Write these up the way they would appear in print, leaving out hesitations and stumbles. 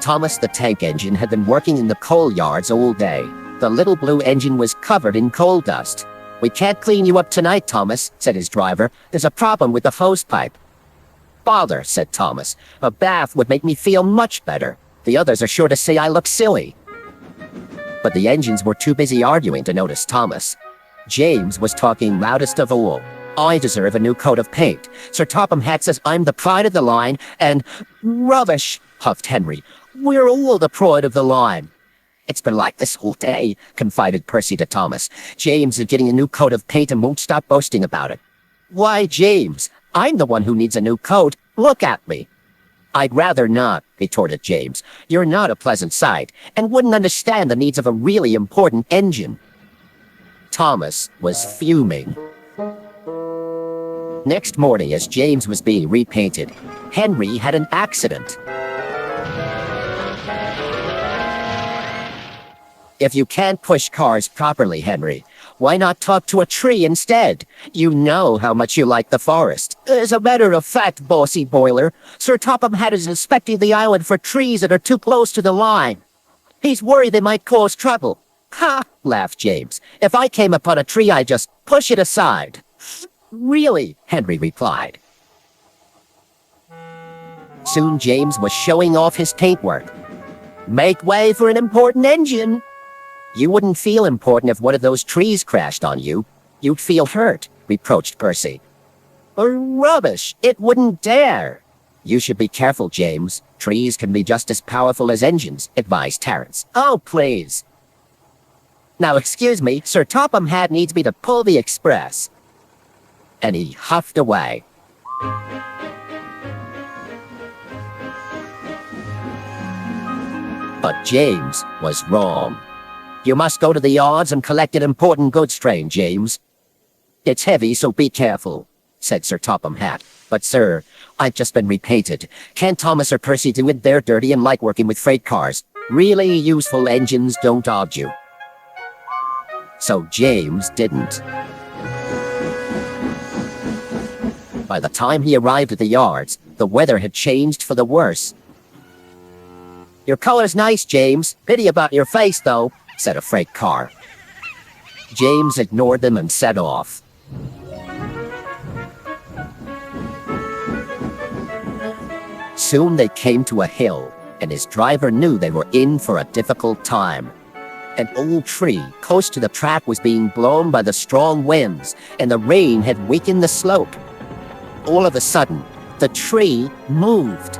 Thomas the tank engine had been working in the coal yards all day. The little blue engine was covered in coal dust. "We can't clean you up tonight, Thomas," said his driver. "There's a problem with the hose pipe." "Bother," said Thomas. "A bath would make me feel much better. The others are sure to say I look silly." But the engines were too busy arguing to notice Thomas. James was talking loudest of all. "I deserve a new coat of paint. Sir Topham Hatt says I'm the pride of the line, and—" "Rubbish," huffed Henry. "We're all the pride of the line." "It's been like this all day," confided Percy to Thomas. "James is getting a new coat of paint and won't stop boasting about it." "Why, James? I'm the one who needs a new coat. Look at me." "I'd rather not," retorted James. "You're not a pleasant sight, and wouldn't understand the needs of a really important engine." Thomas was fuming. Next morning, as James was being repainted, Henry had an accident. "If you can't push cars properly, Henry, why not talk to a tree instead? You know how much you like the forest." "As a matter of fact, Bossy Boiler, Sir Topham Hatt is inspecting the island for trees that are too close to the line. He's worried they might cause trouble." "Ha!" laughed James. "If I came upon a tree, I'd just push it aside." "Really?" Henry replied. Soon James was showing off his paintwork. "Make way for an important engine." "You wouldn't feel important if one of those trees crashed on you. You'd feel hurt," reproached Percy. "Rubbish! It wouldn't dare." "You should be careful, James. Trees can be just as powerful as engines," advised Terence. "Oh, please." "Now, excuse me, Sir Topham Hatt needs me to pull the express." And he huffed away. But James was wrong. "You must go to the yards and collect an important goods train, James." "It's heavy, so be careful," said Sir Topham Hatt. "But, sir, I've just been repainted. Can't Thomas or Percy do it? They're dirty and like working with freight cars. Really useful engines don't argue." So James didn't. By the time he arrived at the yards, the weather had changed for the worse. "Your color's nice, James. Pity about your face, though," said a freight car. James ignored them and set off. Soon they came to a hill, and his driver knew they were in for a difficult time. An old tree close to the track was being blown by the strong winds, and the rain had weakened the slope. All of a sudden, the tree moved.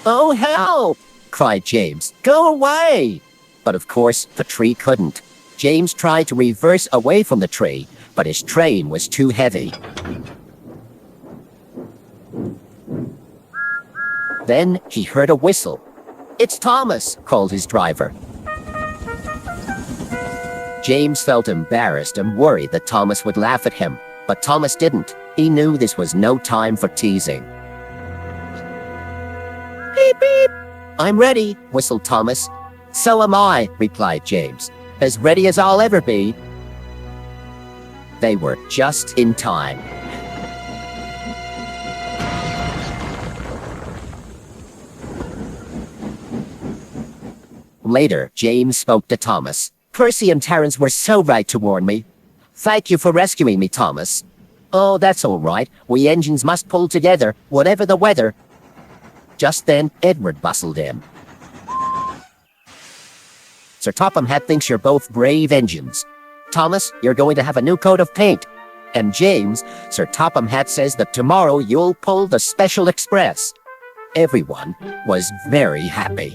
"Oh, help!" cried James. "Go away!" But of course, the tree couldn't. James tried to reverse away from the tree, but his train was too heavy. Then he heard a whistle. "It's Thomas," called his driver. James felt embarrassed and worried that Thomas would laugh at him, but Thomas didn't. He knew this was no time for teasing. "Beep, beep." "I'm ready," whistled Thomas. "So am I," replied James. "As ready as I'll ever be." They were just in time. Later, James spoke to Thomas. "Percy and Terence were so right to warn me. Thank you for rescuing me, Thomas." "Oh, that's all right. We engines must pull together, whatever the weather." Just then, Edward bustled in. "Sir Topham Hatt thinks you're both brave engines. Thomas, you're going to have a new coat of paint. And James, Sir Topham Hatt says that tomorrow you'll pull the special express." Everyone was very happy.